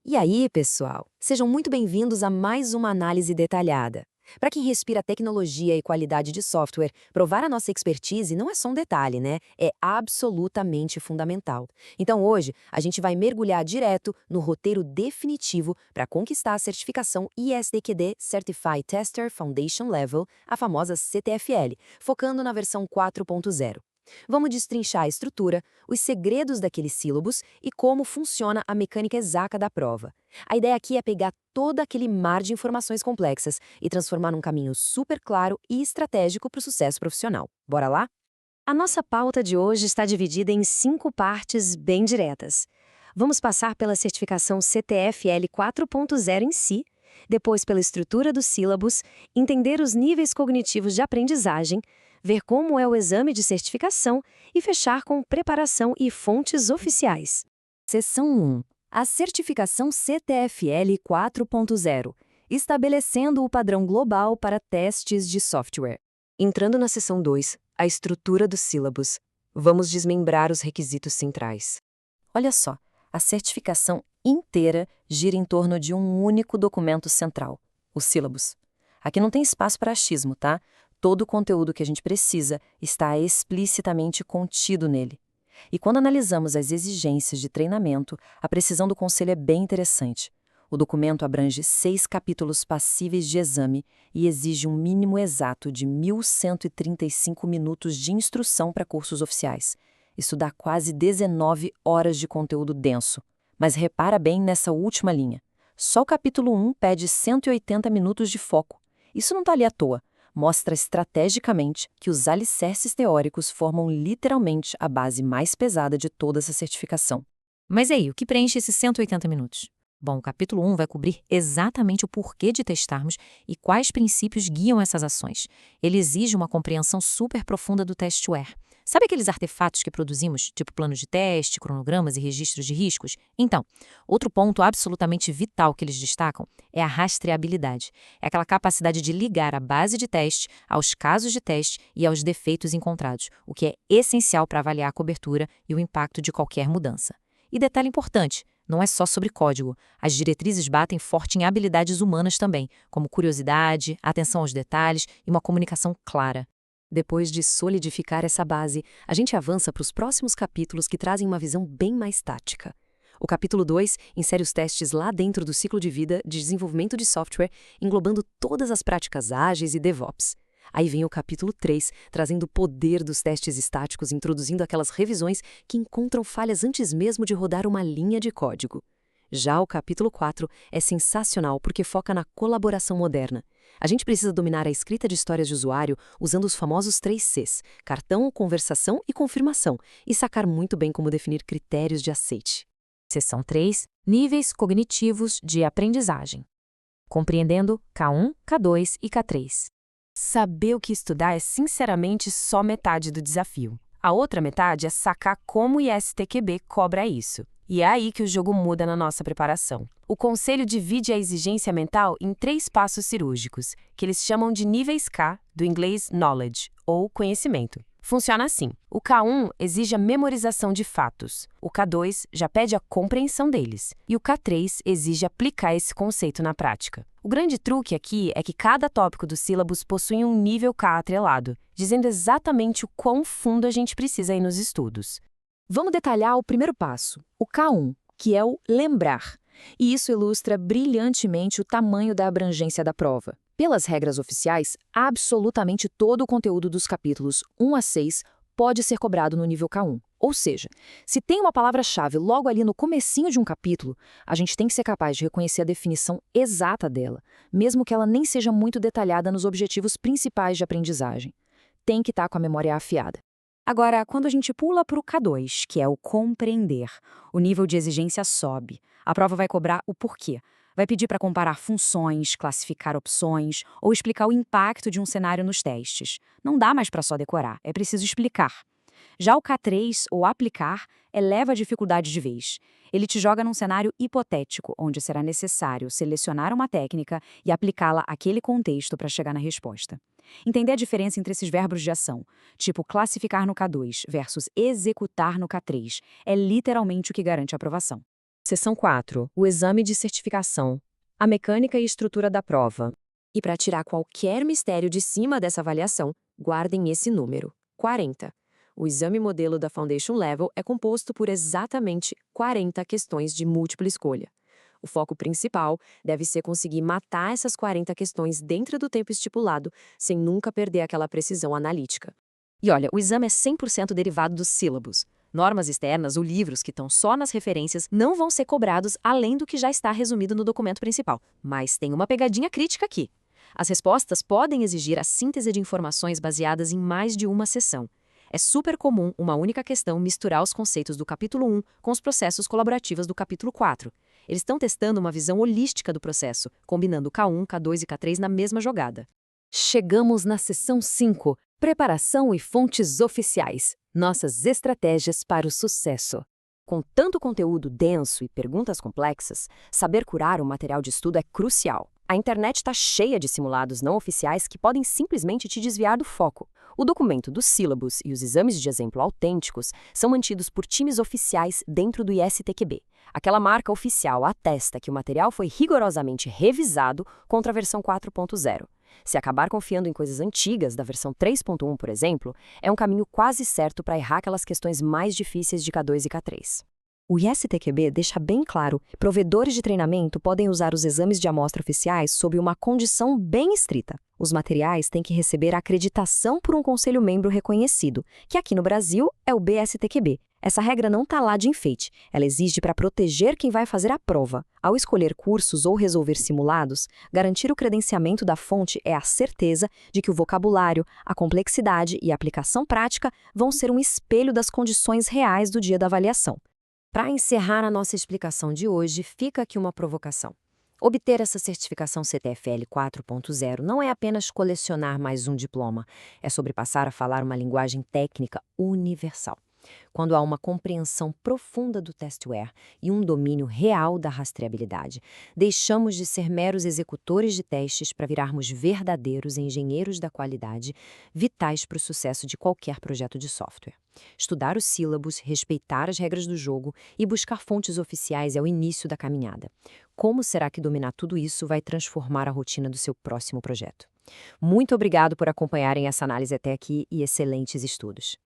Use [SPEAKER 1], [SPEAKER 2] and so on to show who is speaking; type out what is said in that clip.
[SPEAKER 1] E aí, pessoal? Sejam muito bem-vindos a mais uma análise detalhada. Para quem respira tecnologia e qualidade de software, provar a nossa expertise não é só um detalhe, né? É absolutamente fundamental. Então, hoje, a gente vai mergulhar direto no roteiro definitivo para conquistar a certificação ISTQB Certified Tester Foundation Level, a famosa CTFL, focando na versão 4.0. Vamos destrinchar a estrutura, os segredos daqueles sílabos e como funciona a mecânica exata da prova. A ideia aqui é pegar todo aquele mar de informações complexas e transformar num caminho super claro e estratégico para o sucesso profissional. Bora lá? A nossa pauta de hoje está dividida em 5 partes bem diretas. Vamos passar pela certificação CTFL 4.0 em si, depois pela estrutura dos sílabos, entender os níveis cognitivos de aprendizagem, ver como é o exame de certificação e fechar com preparação e fontes oficiais. Seção 1. A certificação CTFL 4.0, estabelecendo o padrão global para testes de software. Entrando na seção 2, a estrutura dos sílabos. Vamos desmembrar os requisitos centrais. Olha só, a certificação inteira gira em torno de um único documento central, os sílabos. Aqui não tem espaço para achismo, tá? Todo o conteúdo que a gente precisa está explicitamente contido nele. E quando analisamos as exigências de treinamento, a precisão do conselho é bem interessante. O documento abrange 6 capítulos passíveis de exame e exige um mínimo exato de 1.135 minutos de instrução para cursos oficiais. Isso dá quase 19 horas de conteúdo denso. Mas repara bem nessa última linha. Só o capítulo 1 pede 180 minutos de foco. Isso não está ali à toa. Mostra estrategicamente que os alicerces teóricos formam literalmente a base mais pesada de toda essa certificação. Mas e aí, o que preenche esses 180 minutos? Bom, o capítulo 1 vai cobrir exatamente o porquê de testarmos e quais princípios guiam essas ações. Ele exige uma compreensão super profunda do testware. Sabe aqueles artefatos que produzimos, tipo planos de teste, cronogramas e registros de riscos? Então, outro ponto absolutamente vital que eles destacam é a rastreabilidade. É aquela capacidade de ligar a base de teste aos casos de teste e aos defeitos encontrados, o que é essencial para avaliar a cobertura e o impacto de qualquer mudança. E detalhe importante, não é só sobre código. As diretrizes batem forte em habilidades humanas também, como curiosidade, atenção aos detalhes e uma comunicação clara. Depois de solidificar essa base, a gente avança para os próximos capítulos que trazem uma visão bem mais tática. O capítulo 2 insere os testes lá dentro do ciclo de vida de desenvolvimento de software, englobando todas as práticas ágeis e DevOps. Aí vem o capítulo 3, trazendo o poder dos testes estáticos, introduzindo aquelas revisões que encontram falhas antes mesmo de rodar uma linha de código. Já o capítulo 4 é sensacional porque foca na colaboração moderna. A gente precisa dominar a escrita de histórias de usuário usando os famosos 3 Cs, cartão, conversação e confirmação, e sacar muito bem como definir critérios de aceite. Seção 3. Níveis cognitivos de aprendizagem. Compreendendo K1, K2 e K3. Saber o que estudar é sinceramente só metade do desafio. A outra metade é sacar como o ISTQB cobra isso. E é aí que o jogo muda na nossa preparação. O conselho divide a exigência mental em 3 passos cirúrgicos, que eles chamam de níveis K, do inglês knowledge, ou conhecimento. Funciona assim. O K1 exige a memorização de fatos. O K2 já pede a compreensão deles. E o K3 exige aplicar esse conceito na prática. O grande truque aqui é que cada tópico dos sílabos possui um nível K atrelado, dizendo exatamente o quão fundo a gente precisa ir nos estudos. Vamos detalhar o primeiro passo, o K1, que é o lembrar. E isso ilustra brilhantemente o tamanho da abrangência da prova. Pelas regras oficiais, absolutamente todo o conteúdo dos capítulos 1 a 6 pode ser cobrado no nível K1. Ou seja, se tem uma palavra-chave logo ali no comecinho de um capítulo, a gente tem que ser capaz de reconhecer a definição exata dela, mesmo que ela nem seja muito detalhada nos objetivos principais de aprendizagem. Tem que estar com a memória afiada. Agora, quando a gente pula para o K2, que é o compreender, o nível de exigência sobe. A prova vai cobrar o porquê. Vai pedir para comparar funções, classificar opções ou explicar o impacto de um cenário nos testes. Não dá mais para só decorar, é preciso explicar. Já o K3, ou aplicar, eleva a dificuldade de vez. Ele te joga num cenário hipotético, onde será necessário selecionar uma técnica e aplicá-la àquele contexto para chegar na resposta. Entender a diferença entre esses verbos de ação, tipo classificar no K2 versus executar no K3, é literalmente o que garante a aprovação. Seção 4. O exame de certificação. A mecânica e estrutura da prova. E para tirar qualquer mistério de cima dessa avaliação, guardem esse número: 40. O exame modelo da Foundation Level é composto por exatamente 40 questões de múltipla escolha. O foco principal deve ser conseguir matar essas 40 questões dentro do tempo estipulado, sem nunca perder aquela precisão analítica. E olha, o exame é 100% derivado dos sílabos. Normas externas ou livros que estão só nas referências não vão ser cobrados além do que já está resumido no documento principal. Mas tem uma pegadinha crítica aqui. As respostas podem exigir a síntese de informações baseadas em mais de uma seção. É super comum uma única questão misturar os conceitos do capítulo 1 com os processos colaborativos do capítulo 4. Eles estão testando uma visão holística do processo, combinando K1, K2 e K3 na mesma jogada. Chegamos na seção 5, preparação e fontes oficiais. Nossas estratégias para o sucesso. Com tanto conteúdo denso e perguntas complexas, saber curar o material de estudo é crucial. A internet está cheia de simulados não oficiais que podem simplesmente te desviar do foco. O documento dos sílabos e os exames de exemplo autênticos são mantidos por times oficiais dentro do ISTQB. Aquela marca oficial atesta que o material foi rigorosamente revisado contra a versão 4.0. Se acabar confiando em coisas antigas da versão 3.1, por exemplo, é um caminho quase certo para errar aquelas questões mais difíceis de K2 e K3. O ISTQB deixa bem claro que provedores de treinamento podem usar os exames de amostra oficiais sob uma condição bem estrita. Os materiais têm que receber acreditação por um conselho membro reconhecido, que aqui no Brasil é o BSTQB. Essa regra não está lá de enfeite, ela exige para proteger quem vai fazer a prova. Ao escolher cursos ou resolver simulados, garantir o credenciamento da fonte é a certeza de que o vocabulário, a complexidade e a aplicação prática vão ser um espelho das condições reais do dia da avaliação. Para encerrar a nossa explicação de hoje, fica aqui uma provocação. Obter essa certificação CTFL 4.0 não é apenas colecionar mais um diploma, é sobre passar a falar uma linguagem técnica universal. Quando há uma compreensão profunda do testware e um domínio real da rastreabilidade, deixamos de ser meros executores de testes para virarmos verdadeiros engenheiros da qualidade, vitais para o sucesso de qualquer projeto de software. Estudar os sílabos, respeitar as regras do jogo e buscar fontes oficiais é o início da caminhada. Como será que dominar tudo isso vai transformar a rotina do seu próximo projeto? Muito obrigado por acompanharem essa análise até aqui e excelentes estudos!